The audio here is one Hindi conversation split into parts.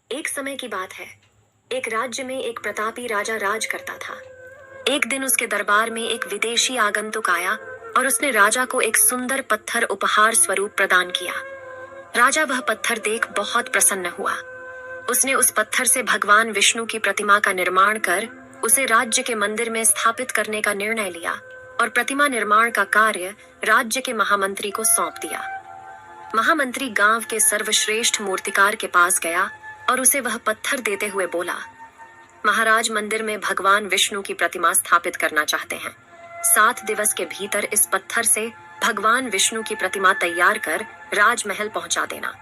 एक समय की बात है। एक राज्य में एक प्रतापी राजा राज करता था। एक दिन उसके दरबार में एक विदेशी आगंतुक आया और उसने राजा को एक सुंदर पत्थर उपहार स्वरूप प्रदान किया। राजा वह पत्थर देख बहुत प्रसन्न हुआ। उसने उस पत्थर से भगवान विष्णु की प्रतिमा का निर्माण कर उसे राज्य के मंदिर में स्थापित करने का निर्णय लिया और प्रतिमा निर्माण का कार्य राज्य के महामंत्री को सौंप दिया। महामंत्री गांव के सर्वश्रेष्ठ मूर्तिकार के पास गया और उसे वह पत्थर देते हुए बोला, महाराज मंदिर में भगवान विष्णु की प्रतिमा स्थापित करना चाहते हैं। 7 दिवस के भीतर इस पत्थर से भगवान विष्णु की प्रतिमा तैयार कर राजमहल पहुंचा देना।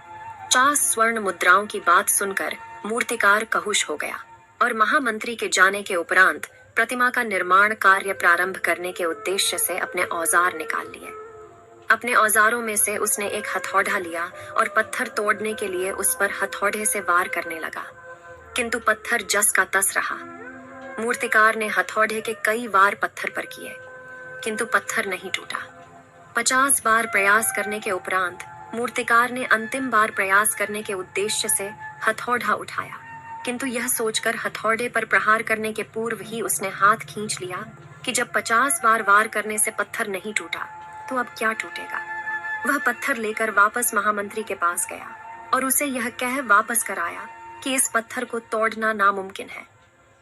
50 स्वर्ण मुद्राओं की बात सुनकर मूर्तिकार कहुष हो गया और महामंत्री के जाने के उपरांत प्रतिमा का निर्माण कार्य प्रारंभ करने के उद्देश्य से अपने औजार निकाल लिए। अपने औजारों में से उसने एक हथौड़ा लिया और पत्थर तोड़ने के लिए उस पर हथौड़े से वार करने लगा, किंतु पत्थर जस का तस रहा। मूर्तिकार ने हथौड़े के कई वार पत्थर पर किए, किंतु पत्थर नहीं टूटा। 50 बार प्रयास करने के उपरांत मूर्तिकार ने अंतिम बार प्रयास करने के उद्देश्य से हथौड़ा उठाया, किंतु यह सोचकर हथौड़े पर प्रहार करने के पूर्व ही उसने हाथ खींच लिया कि जब 50 बार वार करने से पत्थर नहीं टूटा तो अब क्या टूटेगा। वह पत्थर लेकर वापस महामंत्री के पास गया और उसे यह कह वापस कराया कि इस पत्थर को तोड़ना नामुमकिन है,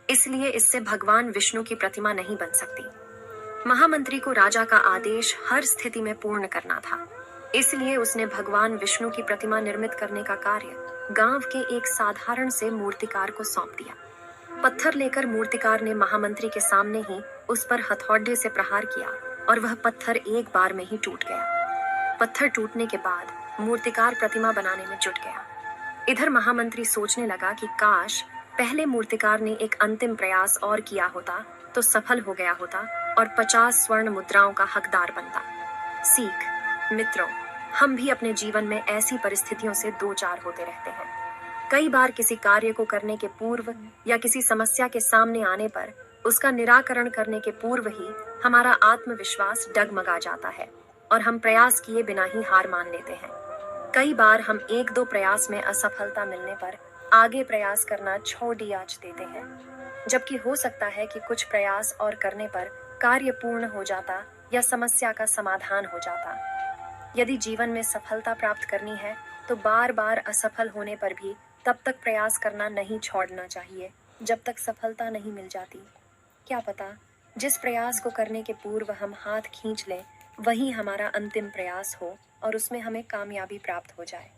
इसलिए इससे भगवान विष्णु की प्रतिमा नहीं बन सकती। महामंत्री को राजा का आदेश हर स्थिति में पूर्ण करना था, इसलिए उसने भगवान विष्णु की प्रतिमा निर्मित करने का कार्य गांव के एक साधारण से मूर्तिकार को सौंप दिया। पत्थर लेकर मूर्तिकार ने महामंत्री के सामने ही उस पर हथौड़े से प्रहार किया और वह पत्थर एक बार में ही टूट गया। पत्थर टूटने के बाद मूर्तिकार प्रतिमा बनाने में जुट गया। इधर महामंत्री सोचने लगा कि काश पहले मूर्तिकार ने एक अंतिम प्रयास और किया होता तो सफल हो गया होता और 50 स्वर्ण मुद्राओं का हकदार बनता। सीख मित्रों, हम भी अपने जीवन में ऐसी परिस्थितियों से दो चार होते रहते हैं। कई बार किसी कार्य को करने के पूर्व या किसी समस्या के सामने आने पर उसका निराकरण करने के पूर्व ही हमारा आत्मविश्वास डगमगा जाता है और हम प्रयास किए बिना ही हार मान लेते हैं। कई बार हम 1-2 प्रयास में असफलता मिलने पर आगे प्रयास करना छोड़ दियाच देते हैं, जबकि हो सकता है कि कुछ प्रयास और करने पर कार्य पूर्ण हो जाता या समस्या का समाधान हो जाता। यदि जीवन में सफलता प्राप्त करनी है तो बार बार असफल होने पर भी तब तक प्रयास करना नहीं छोड़ना चाहिए जब तक सफलता नहीं मिल जाती। क्या पता जिस प्रयास को करने के पूर्व हम हाथ खींच लें वही हमारा अंतिम प्रयास हो और उसमें हमें कामयाबी प्राप्त हो जाए।